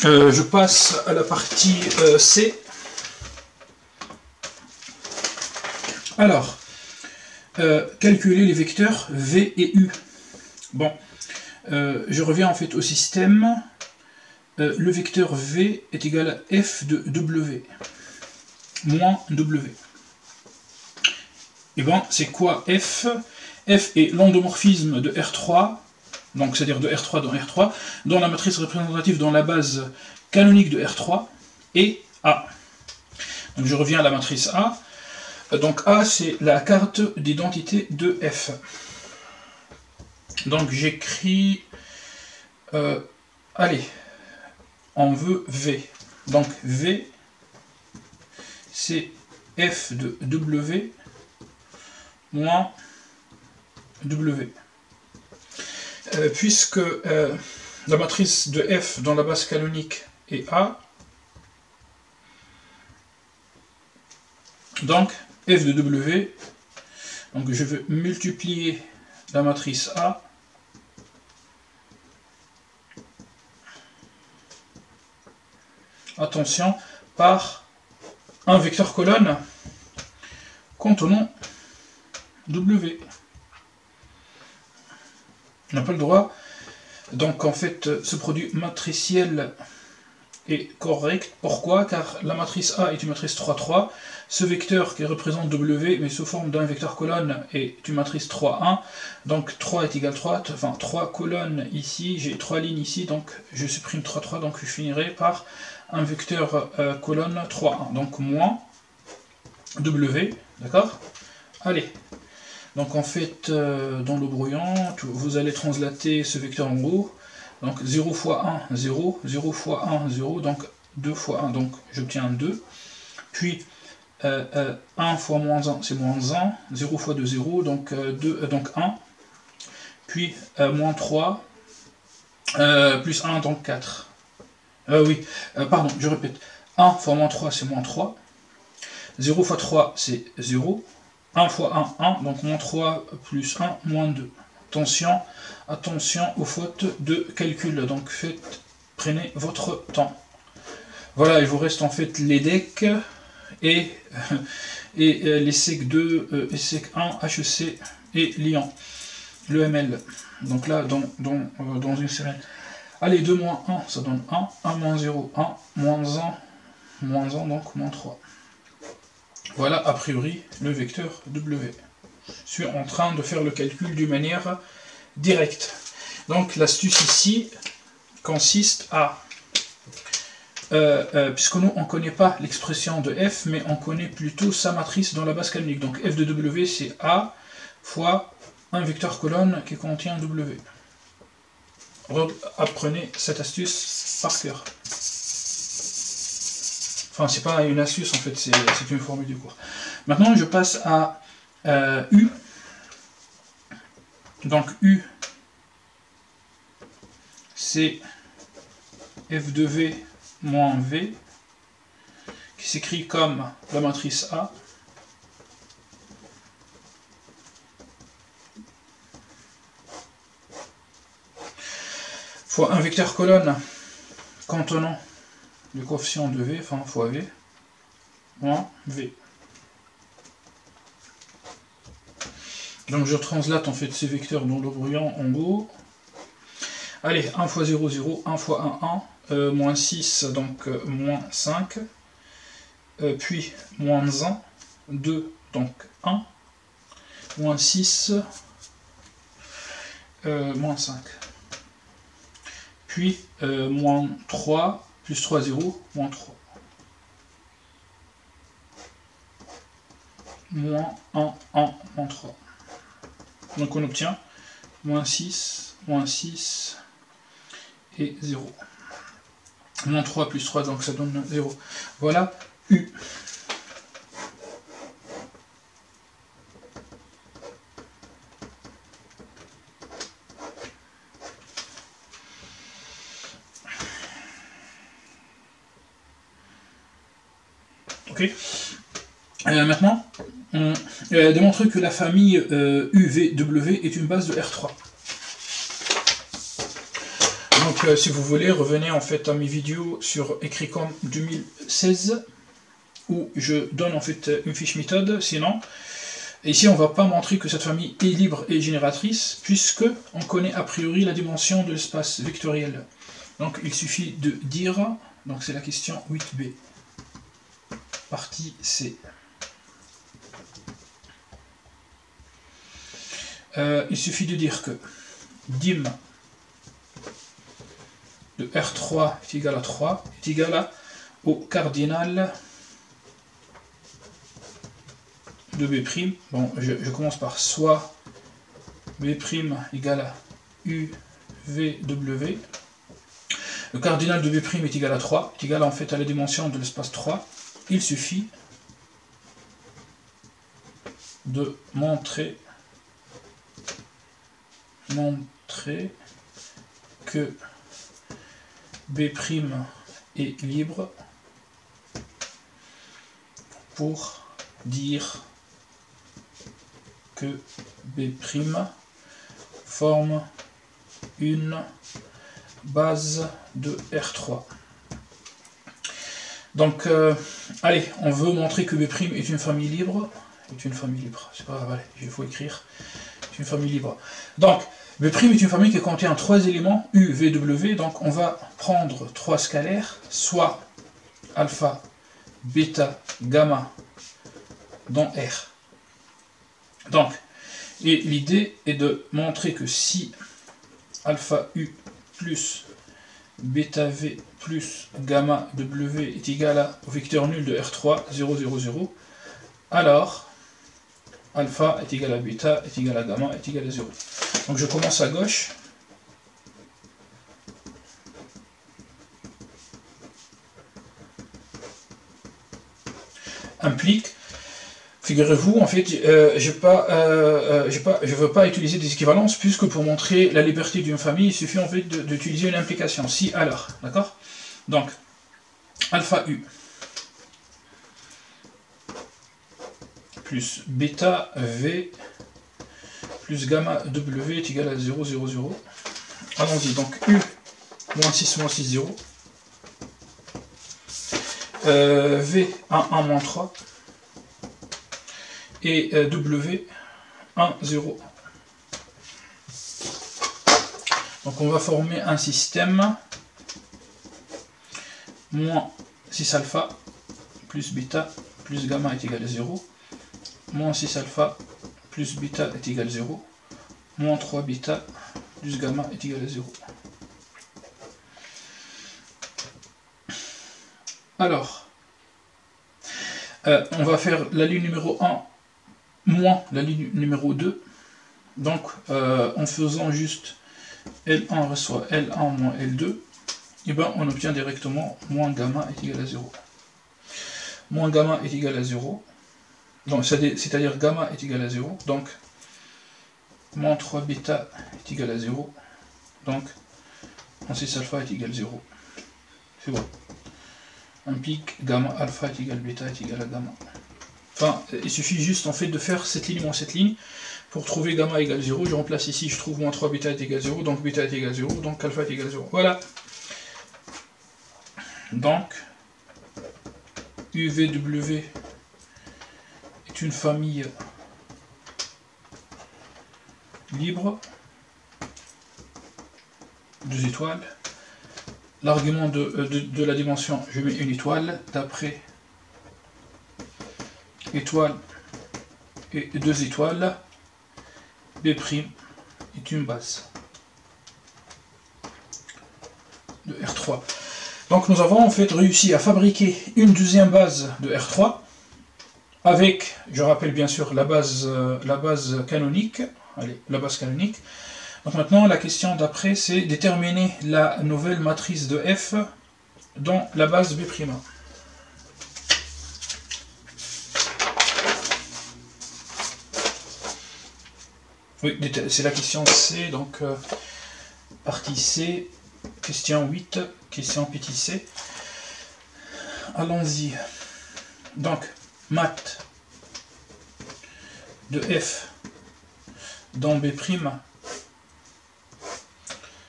Je passe à la partie C. Alors, calculer les vecteurs V et U. Bon, je reviens en fait au système. Le vecteur V est égal à F de W, moins W. Et bon, c'est quoi F? F est l'endomorphisme de R3, donc c'est-à-dire de R3 dans R3, dans la matrice représentative dans la base canonique de R3, et A. Donc je reviens à la matrice A. Donc A, c'est la carte d'identité de F. Donc j'écris... allez, on veut V. Donc V, c'est F de W moins W. Puisque la matrice de F dans la base canonique est A, donc F de W, donc je vais multiplier la matrice A attention, par un vecteur colonne contenant W. On n'a pas le droit. Donc en fait, ce produit matriciel est correct. Pourquoi? Car la matrice A est une matrice 3-3. Ce vecteur qui représente W, mais sous forme d'un vecteur colonne, est une matrice 3-1. Donc 3 est égal à 3. Enfin, 3 colonnes ici. J'ai 3 lignes ici. Donc je supprime 3-3. Donc je finirai par un vecteur colonne 3-1. Donc moins W. D'accord? Allez. Donc en fait, dans le brouillon, vous allez translater ce vecteur en haut. Donc 0 fois 1, 0, 0 fois 1, 0, donc 2 fois 1, donc j'obtiens 2. Puis 1 fois moins 1, c'est moins 1, 0 fois 2, 0, donc, 2, donc 1. Puis moins 3, plus 1, donc 4. Oui, pardon, je répète. 1 fois moins 3, c'est moins 3. 0 fois 3, c'est 0. 1 fois 1, 1, donc moins 3 plus 1, moins 2. Attention, attention aux fautes de calcul, donc prenez votre temps. Voilà, il vous reste en fait les decks et les sec2, sec1, HEC et Lyon, le ML. Donc là, dans une série. Allez, 2 moins 1, ça donne 1, 1 moins 0, 1, moins 1, donc moins 3. Voilà, a priori, le vecteur W. Je suis en train de faire le calcul d'une manière directe. Donc, l'astuce ici consiste à... puisque nous, on ne connaît pas l'expression de F, mais on connaît plutôt sa matrice dans la base canonique. Donc, F de W, c'est A fois un vecteur colonne qui contient W. Apprenez cette astuce par cœur. Enfin, c'est pas une astuce en fait, c'est une formule du cours. Maintenant, je passe à U. Donc, U, c'est F de V moins V, qui s'écrit comme la matrice A. Fois un vecteur colonne contenant le coefficient de V, enfin fois V, moins V. Donc je translate en fait ces vecteurs dans le brouillon en haut. Allez, 1 fois 0, 0, 1 fois 1, 1, moins 6, donc moins 5, puis moins 1, 2, donc 1, moins 6, moins 5. Puis moins 3, plus 3, 0, moins 3. Moins 1, 1, moins 3. Donc on obtient moins 6 et 0. Moins 3 plus 3, donc ça donne 0. Voilà U. Ok. Maintenant, on démontre que la famille UVW est une base de R3. Donc si vous voulez, revenez en fait à mes vidéos sur Ecricom 2016 où je donne en fait une fiche méthode. Sinon, ici on ne va pas montrer que cette famille est libre et génératrice puisque on connaît a priori la dimension de l'espace vectoriel. Donc il suffit de dire, donc c'est la question 8b, partie C. Il suffit de dire que dim de R3 est égal à 3 est égal au cardinal de B'. Bon, je commence par soit B' égale à UVW. Le cardinal de B' est égal à 3, est égal en fait à la dimension de l'espace 3. Il suffit de montrer que B' est libre pour dire que B' forme une base de R3. Donc, allez, on veut montrer que B' est une famille libre. C'est pas grave, allez, il faut écrire. C'est une famille libre. Donc, B' est une famille qui contient 3 éléments, U, V, W. Donc, on va prendre 3 scalaires, soit alpha, bêta, gamma, dans R. Donc, et l'idée est de montrer que si alpha U plus bêta V plus gamma W est égal au vecteur nul de R3, 0, 0, 0, alors alpha est égal à bêta, est égal à gamma, est égal à 0. Donc je commence à gauche. Implique, figurez-vous, en fait, je ne veux pas utiliser des équivalences, puisque pour montrer la liberté d'une famille, il suffit en fait d'utiliser une implication. Si, alors, d'accord? Donc, alpha U plus bêta V plus gamma W est égal à 0, 0, 0. Allons-y, donc U moins 6, 0. V 1, 1, moins 3. Et W 1, 0. Donc on va former un système moins 6 alpha plus bêta plus gamma est égal à 0. Moins 6 alpha plus bêta est égal à 0. Moins 3 bêta plus gamma est égal à 0. Alors, on va faire la ligne numéro 1 moins la ligne numéro 2. Donc, en faisant juste L1 reçoit L1 moins L2, et ben on obtient directement moins gamma est égal à 0. Moins gamma est égal à 0. C'est-à-dire gamma est égal à 0. Donc, moins 3 bêta est égal à 0. Donc, moins 6 alpha est égal à 0. C'est bon. Un pic gamma alpha est égal à bêta est égal à gamma. Enfin, il suffit juste en fait de faire cette ligne moins cette ligne pour trouver gamma égale 0. Je remplace ici, je trouve moins 3 bêta est égal à 0, donc bêta est égal à 0, donc alpha est égal à 0. Voilà. Donc, UVW est une famille libre, 2 étoiles. L'argument de la dimension, je mets une étoile, d'après étoile et 2 étoiles, B' est une base de R3. Donc nous avons en fait réussi à fabriquer une deuxième base de R3 avec, je rappelle bien sûr, la base canonique. Allez, la base canonique. Donc maintenant la question d'après c'est déterminer la nouvelle matrice de F dans la base B'. Oui, c'est la question C, donc partie C, question 8, question petit c. Allons-y. Donc, math de F dans B',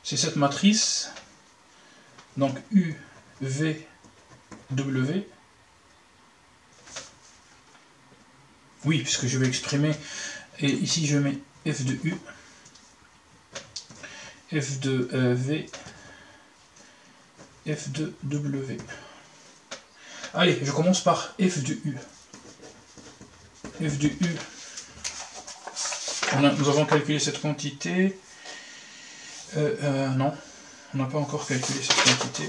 c'est cette matrice donc U, V, W. Oui, puisque je vais exprimer, et ici je mets F de U, F de V, F de W. Allez, je commence par F de U. F de U. Nous avons calculé cette quantité. Non, on n'a pas encore calculé cette quantité.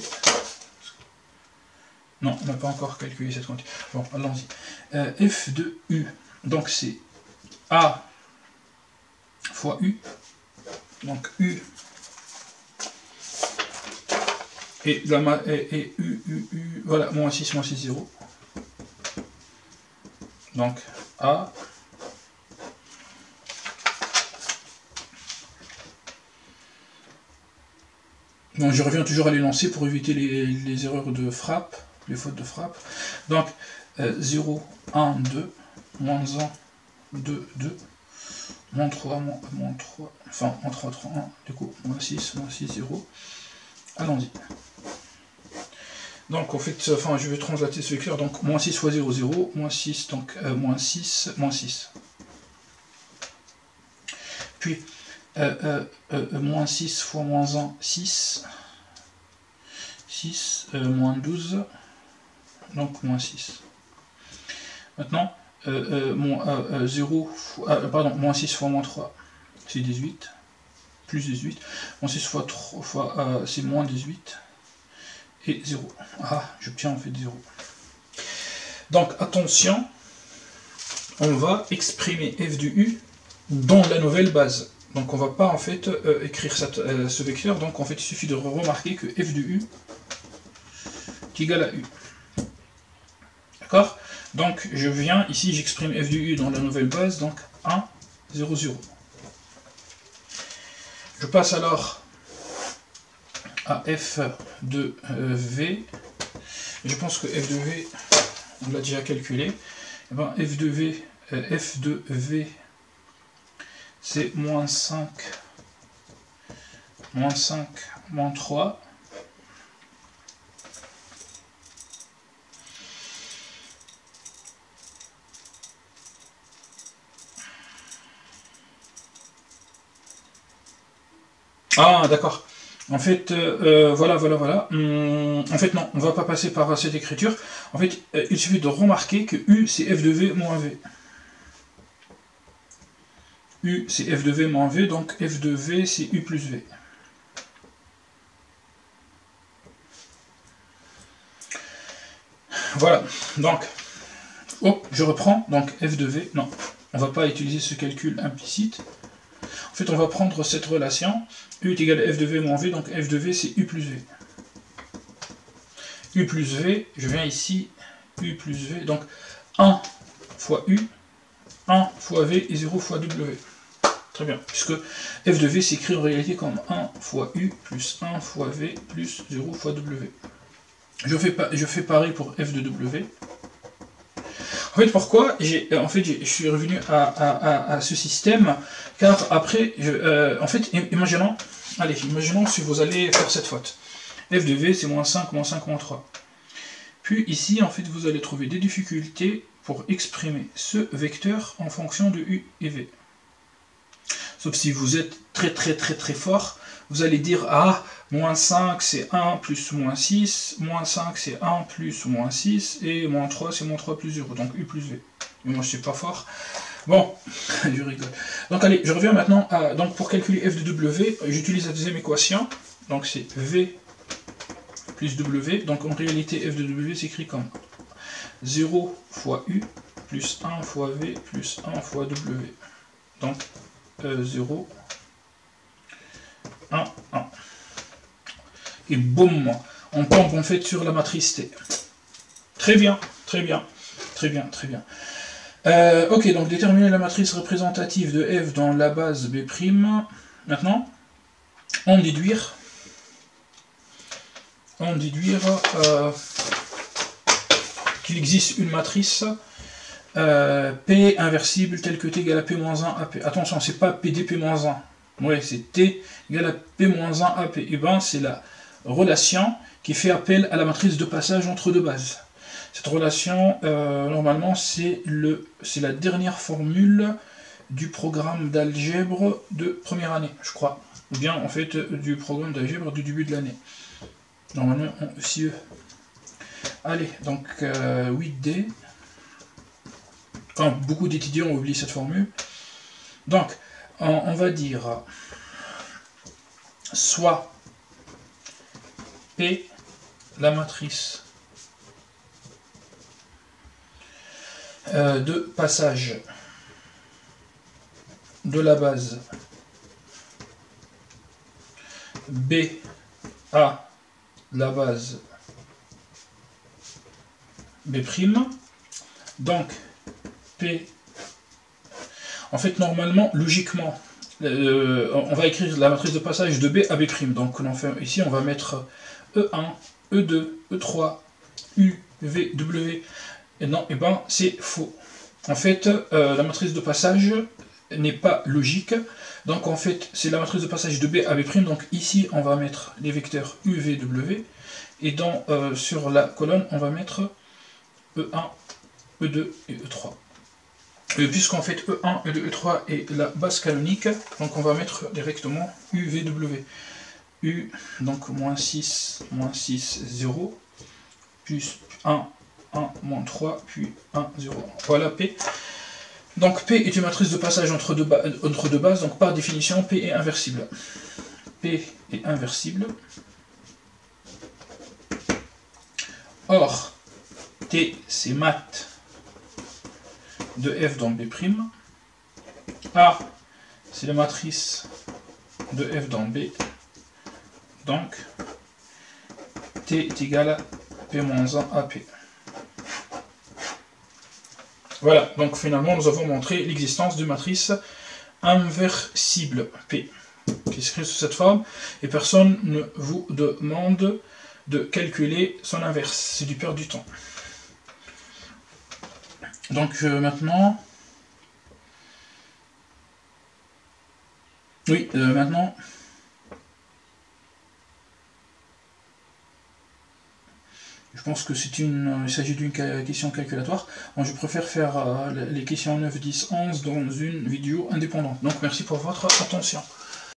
Non, on n'a pas encore calculé cette quantité. Bon, allons-y. F de U. Donc c'est A fois U. Donc U. Et U, voilà, moins 6, 0. Donc A. Bon, je reviens toujours à l'énoncé pour éviter les erreurs de frappe, les fautes de frappe. Donc 0, 1, 2, moins 1, 2, 2, moins 3, moins 3, enfin, moins 3, 3, 1, du coup, moins 6, 0. Allons-y. Donc, en fait, enfin, je vais translater ce vecteur, donc, moins 6 fois 0, 0, moins 6, donc, moins 6, moins 6. Puis, moins 6 fois moins 1, 6. 6, moins 12, donc, moins 6. Maintenant, moins 6 fois moins 3, c'est 18, plus 18, moins 6 fois 3, c'est moins 18, et 0. Ah, j'obtiens en fait 0. Donc, attention, on va exprimer f de u dans la nouvelle base. Donc, on ne va pas en fait écrire ce vecteur, donc en fait, il suffit de remarquer que f de u est égal à u. D'accord? Donc, je viens, ici, j'exprime f de u dans la nouvelle base, donc 1, 0, 0. Je passe alors à f de v. Je pense que f de v, on l'a déjà calculé. Et bien, f de v, c'est moins 5, moins 3. Ah, d'accord. En fait, voilà. En fait, non, on ne va pas passer par cette écriture. En fait, il suffit de remarquer que U, c'est f de v moins v. U, c'est f de v moins v, donc f de v, c'est u plus v. Voilà, donc, je reprends, donc f de v, non, on ne va pas utiliser ce calcul implicite. En fait, on va prendre cette relation, U est égal à f de v moins v, donc f de v c'est u plus v. U plus v, je viens ici, u plus v, donc 1 fois u, 1 fois v et 0 fois w. Très bien, puisque f de v s'écrit en réalité comme 1 fois u plus 1 fois v plus 0 fois w. Je fais pareil pour f de w. En fait, pourquoi je suis revenu à ce système, car après, en fait, imaginons si vous allez faire cette faute. F de v, c'est moins 5, moins 5, moins 3. Puis ici, en fait, vous allez trouver des difficultés pour exprimer ce vecteur en fonction de u et v. Sauf si vous êtes très fort, vous allez dire, ah, moins 5 c'est 1 plus moins 6, moins 5 c'est 1 plus moins 6, et moins 3 c'est moins 3 plus 0, donc u plus v. Mais moi je suis pas fort. Bon, je rigole. Donc allez, je reviens maintenant à, donc pour calculer f de w, j'utilise la deuxième équation, donc c'est v plus w, donc en réalité f de w s'écrit comme 0 fois u plus 1 fois v plus 1 fois w. Donc 0, 1, 1. Et boum, on tombe en fait sur la matrice T. Très bien. Ok, donc déterminer la matrice représentative de f dans la base B'. Maintenant, en déduire qu'il existe une matrice P inversible telle que T égale à P-1 AP. Attention, c'est pas PDP-1. Ouais, c'est T égale à P-1 AP. Et ben, c'est la relation qui fait appel à la matrice de passage entre deux bases. Cette relation, normalement, c'est la dernière formule du programme d'algèbre de première année, je crois. Ou bien, en fait, du programme d'algèbre du début de l'année. Normalement, en CE. Allez, donc 8D. Enfin, beaucoup d'étudiants ont oublié cette formule. Donc, on va dire soit P, la matrice de passage de la base B à la base B'. Donc, P, en fait, normalement, logiquement, on va écrire la matrice de passage de B à B'. Donc, ici, on va mettre E1, E2, E3, U, V, W. Et non, et ben, c'est faux. En fait, la matrice de passage n'est pas logique. Donc, en fait, c'est la matrice de passage de B à B'. Donc, ici, on va mettre les vecteurs U, V, W. Et sur la colonne, on va mettre E1, E2 et E3. Puisqu'en fait E1, E2, E3 est la base canonique, donc on va mettre directement UVW. U, donc moins 6, 0, plus 1, 1, moins 3, puis 1, 0. Voilà P. Donc P est une matrice de passage entre deux bases, donc par définition P est inversible. P est inversible. Or, T c'est mat de F dans B'. A, c'est la matrice de F dans B. Donc, T est égal à P-1 à P. Voilà, donc finalement, nous avons montré l'existence de matrice inversible P, qui s'écrit sous cette forme, et personne ne vous demande de calculer son inverse. C'est du perdre du temps. Donc maintenant, maintenant, je pense que il s'agit d'une question calculatoire. Moi, je préfère faire les questions 9, 10, 11 dans une vidéo indépendante. Donc merci pour votre attention.